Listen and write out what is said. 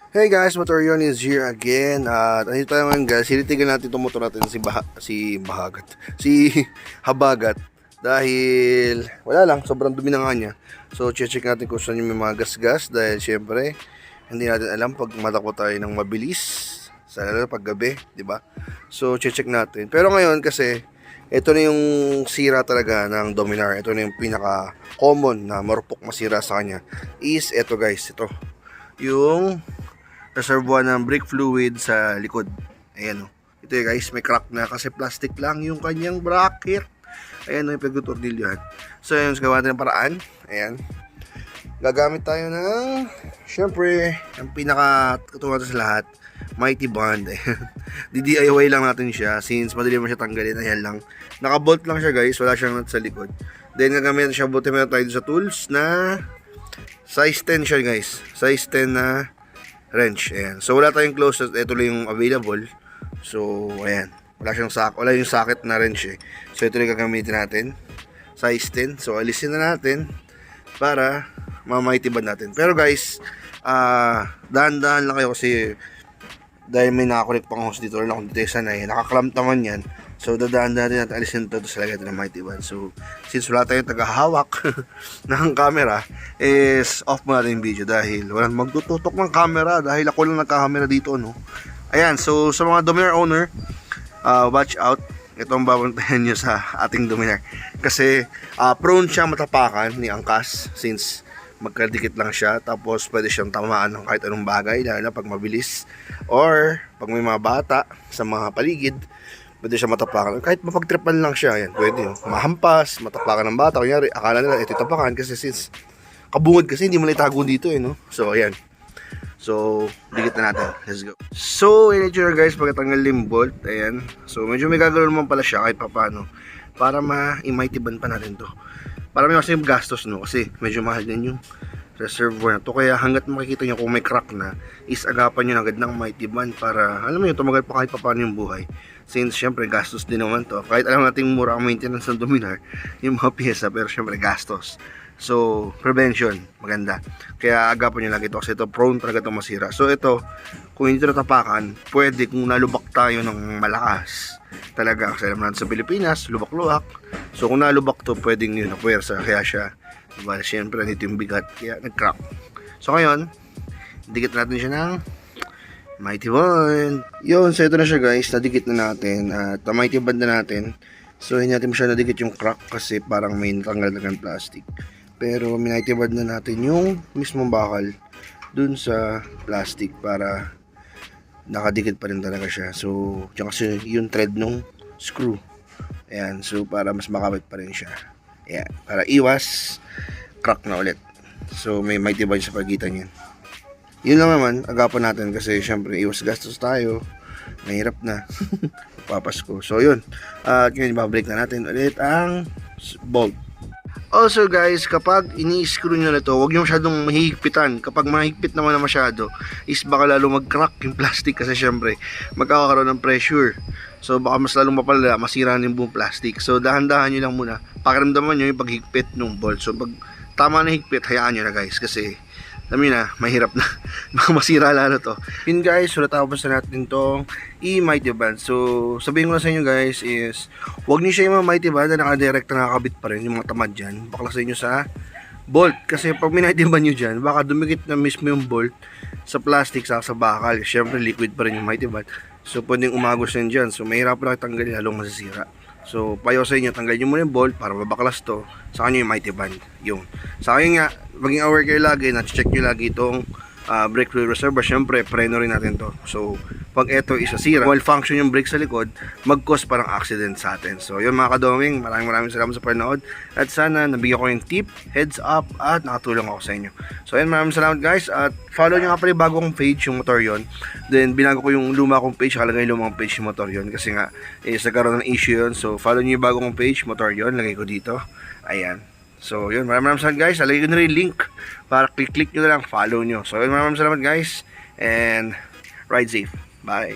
Hey guys, Motorion is here again. At andito tayo ngayon guys, sinitigan natin itong motor natin si Habagat. Dahil wala lang, sobrang dumi na nga niya. So check natin kung saan yung may mga gas-gas. Dahil syempre, hindi natin alam pag matakbo tayo ng mabilis. Lalo pag gabi, di ba? So check natin. Pero ngayon kasi, ito na yung sira talaga ng Dominar. Ito na yung pinaka common na marupok masira sa kanya. Is ito guys, ito. Yung reservoir ng brake fluid sa likod. Ayan o. Ito yun guys, may crack na kasi plastic lang yung kanyang bracket. Ayan o, yung pagtutordilyohan. So ayan, gawa natin ng paraan. Ayan. Gagamit tayo ng, syempre, ang pinaka-katuwa sa lahat, Mighty Bond. DIY lang natin siya since madali mo siya tanggalin. Ayan lang. Naka-bolt lang siya guys, wala siyang nut sa likod. Then gagamit siya, buti meron tayo sa tools na size 10 siya guys. Size 10 na wrench. Ayan. So wala tayong closest, ito lang yung available. So ayan, wala yung socket na wrench eh. So ito lang gagamitin natin, size 10. So alisin na natin para mamaitiban natin. Pero guys, dahan-dahan lang kayo kasi dahil may nakakulik pang hose dito or na kung dito sanay, nakaklamp naman yan. So dadaan natin at alisin ito sa lagay ng Mighty Band. So since wala tayong tagahawak ng camera, is off mo natin yung video dahil walang magtututok ng camera dahil ako lang nagka-camera dito, no. Ayan, so sa mga Dominar owner, watch out. Ito ang babantayan nyo sa ating Dominar kasi prone siya matapakan ni angkas since magkadikit lang siya, tapos pwede siyang tamaan ng kahit anong bagay, lalo na pag mabilis or pag may mga bata sa mga paligid. Pwede siya matapakan. Kahit mapagtripan lang siya, yan, pwede yun. Mahampas, matapakan ng bata. Kunyari, akala nila ito tapakan kasi since kabungod kasi hindi mo na itago dito eh, no? So, ayan. So, dikit na natin. Let's go. So, in-itsura guys, pagkatanggal yung bolt, ayan. So, medyo may gagawin naman pala siya kahit papano para ma-imightiban pa natin to. Para may mas yung gastos, no? Kasi medyo mahal din yung reservoir na to. Kaya hanggat makikita nyo kung may crack na, is agapan nyo agad ng Mighty Band para, alam mo yun, tumagal pa kahit paano yung buhay. Since syempre gastos din naman to. Kahit alam natin mura ang maintenance ng Dominar, yung mga pyesa, pero syempre gastos. So, prevention, maganda. Kaya agapan nyo lagi ito kasi ito prone talaga itong masira. So ito, kung hindi ito natapakan, pwede kung nalubak tayo ng malakas. Talaga, kasi alam natin sa Pilipinas, lubak-lubak. So kung nalubak to, pwedeng yun na puwersa. Kaya siya, diba, syempre nito yung bigat, kaya nag-crack. So ngayon, dikit natin siya ng Mighty Band. Yun, so ito na siya guys, nadikit na natin. At Mighty Band na natin. So hindi natin siya nadikit yung crack kasi parang may natanggal na ng plastic. Pero Mighty Band na natin yung mismong bakal dun sa plastic para nakadikit pa rin talaga siya. So, dyan kasi yung thread nung screw. Ayan, so para mas makabit pa rin siya. Ayan, para iwas crack na ulit. So, may Mighty Band sa pagitan yan. Yun lang naman, agapan natin kasi syempre iwas gastos tayo. Mahirap na. Papasko. So, yun. At yun, babalik na natin ulit ang bolt. Also guys, kapag ini-screw nyo na ito, huwag nyo masyadong mahihigpitan. Kapag mahigpit naman na masyado, is baka lalo mag-crack yung plastic kasi syempre magkakaroon ng pressure. So baka mas lalong mapalala, masira yung buong plastic. So dahan-dahan nyo lang muna. Pakiramdaman nyo yung paghigpit ng bolt. So pag tama na higpit, hayaan nyo na guys kasi alam nyo na, mahirap na. Baka masira lalo to. Yun guys, so natapos na natin itong Mighty Band. So, sabihin ko na sa inyo guys is, huwag nyo siya yung Mighty Band na nakadirect na nakakabit pa rin yung mga tamad dyan. Bakla sa inyo sa bolt. Kasi pag Mighty Band nyo dyan, baka dumikit na mismo yung bolt sa plastic sa bakal. Siyempre, liquid pa rin yung Mighty Band. So, pwedeng umagos yan dyan. So, mahirap lang tanggalin, lalong masisira. So, payo sa inyo, tanggalin nyo muna yung bolt para mabaklas to. Sa kanyo yung Mighty Band. Yung. Sa kanyo nga, maging aware kayo lagi, na-check nyo lagi itong brake fluid reservoir. Siyempre, preno rin natin to. So, pag ito isasira, malfunction yung brake sa likod, mag-cause parang accident sa atin. So, yun mga kadoming, maraming salamat sa panonood. At sana, nabigyan ko yung tip, heads up, at nakatulong ako sa inyo. So, yun, maraming salamat guys. At follow nyo nga pala yung bagong page, yung Motorion. Then, binago ko yung luma kong page, kalagay yung lumang page yung Motorion. Kasi nga, nagkaroon ng issue yun. So, follow nyo yung bagong page, Motorion. Lagay ko dito. Ayan. So, yun, maraming salamat guys. Alagay ko na rin link para click nyo na lang, follow nyo. So, yun, maraming salamat guys. And, ride safe. Bye.